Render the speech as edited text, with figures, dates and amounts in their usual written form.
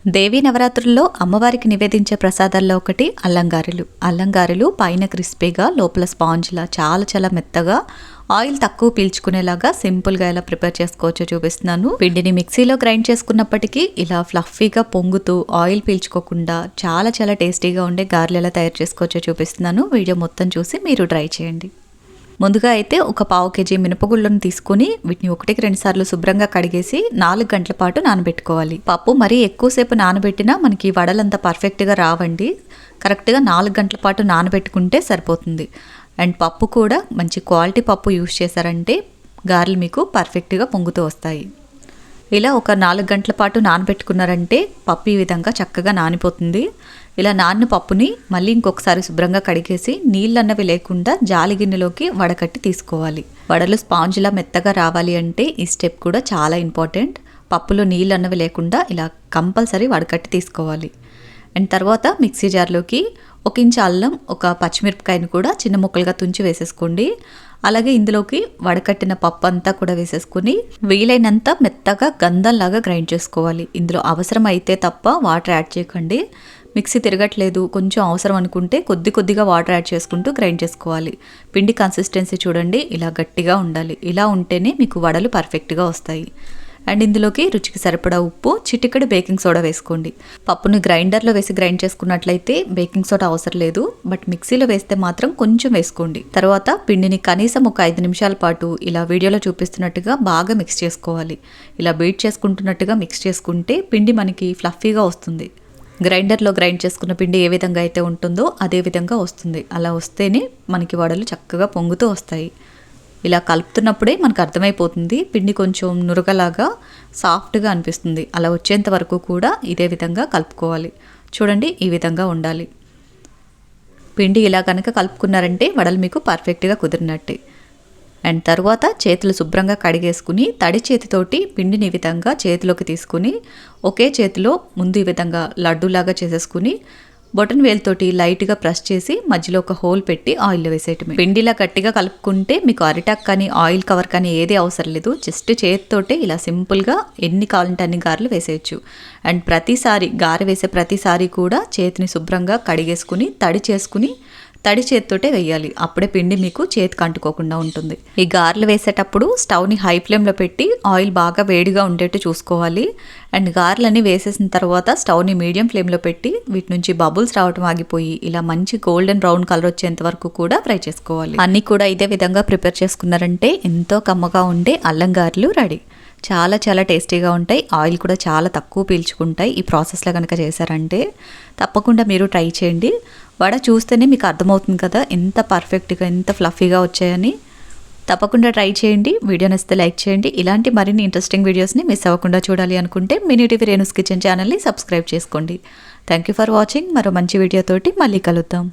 దేవీ నవరాత్రుల్లో అమ్మవారికి నివేదించే ప్రసాదాల్లో ఒకటి అల్లంగారెలు. అల్లంగారెలు పైన క్రిస్పీగా లోపల స్పాంజ్లా చాలా చాలా మెత్తగా ఆయిల్ తక్కువ పీల్చుకునేలాగా సింపుల్గా ఎలా ప్రిపేర్ చేసుకోవచ్చో చూపిస్తున్నాను. పిండిని మిక్సీలో గ్రైండ్ చేసుకున్నప్పటికీ ఇలా ఫ్లఫీగా పొంగుతూ ఆయిల్ పీల్చుకోకుండా చాలా చాలా టేస్టీగా ఉండే గారెలు ఎలా తయారు చేసుకోవచ్చో చూపిస్తున్నాను. వీడియో మొత్తం చూసి మీరు ట్రై చేయండి. ముందుగా అయితే ఒక పావు కేజీ మినపగుళ్ళను తీసుకుని వీటిని 1-2 సార్లు శుభ్రంగా కడిగేసి 4 గంటల పాటు నానబెట్టుకోవాలి. పప్పు మరీ ఎక్కువసేపు నానబెట్టినా మనకి వడలంతా పర్ఫెక్ట్గా రావండి. కరెక్ట్గా 4 గంటల పాటు నానబెట్టుకుంటే సరిపోతుంది. అండ్ పప్పు కూడా మంచి క్వాలిటీ పప్పు యూస్ చేశారంటే గారెలు మీకు పర్ఫెక్ట్గా పొంగుతూ వస్తాయి. ఇలా ఒక 4 గంటల పాటు నానబెట్టుకున్నారంటే పప్పు ఈ విధంగా చక్కగా నానిపోతుంది. ఇలా నానిన పప్పుని మళ్ళీ ఇంకొకసారి శుభ్రంగా కడిగేసి నీళ్ళన్నవి లేకుండా జాలి గిన్నెలోకి వడకట్టి తీసుకోవాలి. వడలు స్పాంజ్లా మెత్తగా రావాలి అంటే ఈ స్టెప్ కూడా చాలా ఇంపార్టెంట్. పప్పులో నీళ్ళు అన్నవి లేకుండా ఇలా కంపల్సరీ వడకట్టి తీసుకోవాలి. అండ్ తర్వాత మిక్సీ జార్లోకి 1 ఇంచు అల్లం, ఒక పచ్చిమిరపకాయను కూడా చిన్న ముక్కలుగా తుంచి వేసేసుకోండి. అలాగే ఇందులోకి వడకట్టిన పప్పు అంతా కూడా వేసేసుకుని వీలైనంత మెత్తగా గంధంలాగా గ్రైండ్ చేసుకోవాలి. ఇందులో అవసరం అయితే తప్ప వాటర్ యాడ్ చేయకండి. మిక్సీ తిరగట్లేదు, కొంచెం అవసరం అనుకుంటే కొద్దిగా వాటర్ యాడ్ చేసుకుంటూ గ్రైండ్ చేసుకోవాలి. పిండి కన్సిస్టెన్సీ చూడండి, ఇలా గట్టిగా ఉండాలి. ఇలా ఉంటేనే మీకు వడలు పర్ఫెక్ట్గా వస్తాయి. అండ్ ఇందులోకి రుచికి సరిపడా ఉప్పు, చిటికెడు బేకింగ్ సోడా వేసుకోండి. పప్పుని గ్రైండర్లో వేసి గ్రైండ్ చేసుకున్నట్లయితే బేకింగ్ సోడా అవసరం లేదు, బట్ మిక్సీలో వేస్తే మాత్రం కొంచెం వేసుకోండి. తర్వాత పిండిని కనీసం ఒక 5 నిమిషాల పాటు ఇలా వీడియోలో చూపిస్తున్నట్టుగా బాగా మిక్స్ చేసుకోవాలి. ఇలా బీట్ చేసుకుంటున్నట్టుగా మిక్స్ చేసుకుంటే పిండి మనకి ఫ్లఫీగా వస్తుంది. గ్రైండర్లో గ్రైండ్ చేసుకున్న పిండి ఏ విధంగా అయితే ఉంటుందో అదే విధంగా వస్తుంది. అలా వస్తేనే మనకి వడలు చక్కగా పొంగుతూ వస్తాయి. ఇలా కలుపుతున్నప్పుడే మనకు అర్థమైపోతుంది పిండి కొంచెం నురగలాగా సాఫ్ట్గా అనిపిస్తుంది. అలా వచ్చేంత వరకు కూడా ఇదే విధంగా కలుపుకోవాలి. చూడండి, ఈ విధంగా ఉండాలి. పిండి ఇలా కనుక కలుపుకున్నారంటే వడలు మీకు పర్ఫెక్ట్గా కుదిరినట్టే. అండ్ తర్వాత చేతులు శుభ్రంగా కడిగేసుకుని తడి చేతితోటి పిండిని ఈ విధంగా చేతిలోకి తీసుకుని ఒకే చేతిలో ముందు ఈ విధంగా లడ్డూలాగా చేసేసుకుని బొటన్ వేలుతోటి లైట్గా ప్రెస్ చేసి మధ్యలో ఒక హోల్ పెట్టి ఆయిల్లో వేసేయటమే. పిండిలా గట్టిగా కలుపుకుంటే మీకు అరిటాక్ కానీ ఆయిల్ కవర్ కానీ ఏది అవసరం లేదు. జస్ట్ చేతితోటే ఇలా సింపుల్గా ఎన్ని కావాలంటే అన్ని గారెలు వేసేయచ్చు. అండ్ ప్రతిసారి గారె వేసే ప్రతిసారి కూడా చేతిని శుభ్రంగా కడిగేసుకుని తడి చేతితోటే వేయాలి. అప్పుడే పిండి మీకు చేతికి అంటుకోకుండా ఉంటుంది. ఈ గారెలు వేసేటప్పుడు స్టవ్ని హై ఫ్లేమ్లో పెట్టి ఆయిల్ బాగా వేడిగా ఉండేట్టు చూసుకోవాలి. అండ్ గారెలన్నీ వేసేసిన తర్వాత స్టవ్ని మీడియం ఫ్లేమ్లో పెట్టి వీటి నుంచి బబుల్స్ రావటం ఆగిపోయి ఇలా మంచి గోల్డెన్ బ్రౌన్ కలర్ వచ్చేంత వరకు కూడా ఫ్రై చేసుకోవాలి. అన్నీ కూడా ఇదే విధంగా ప్రిపేర్ చేసుకున్నారంటే ఎంతో కమ్మగా ఉండే అల్లం గారెలు రెడీ. చాలా చాలా టేస్టీగా ఉంటాయి. ఆయిల్ కూడా చాలా తక్కువ పీల్చుకుంటాయి. ఈ ప్రాసెస్లో కనుక చేశారంటే తప్పకుండా మీరు ట్రై చేయండి. వడ చూస్తేనే మీకు అర్థమవుతుంది కదా ఎంత పర్ఫెక్ట్గా, ఎంత ఫ్లఫీగా వచ్చాయని. తప్పకుండా ట్రై చేయండి. వీడియో నచ్చితే లైక్ చేయండి. ఇలాంటి మరిన్ని ఇంట్రెస్టింగ్ వీడియోస్ని మిస్ అవ్వకుండా చూడాలి అనుకుంటే మినీ టీవీ రేణుస్ కిచెన్ ఛానల్ని సబ్స్క్రైబ్ చేసుకోండి. Thank you for watching. మరో మంచి వీడియోతోటి మళ్ళీ కలుద్దాం.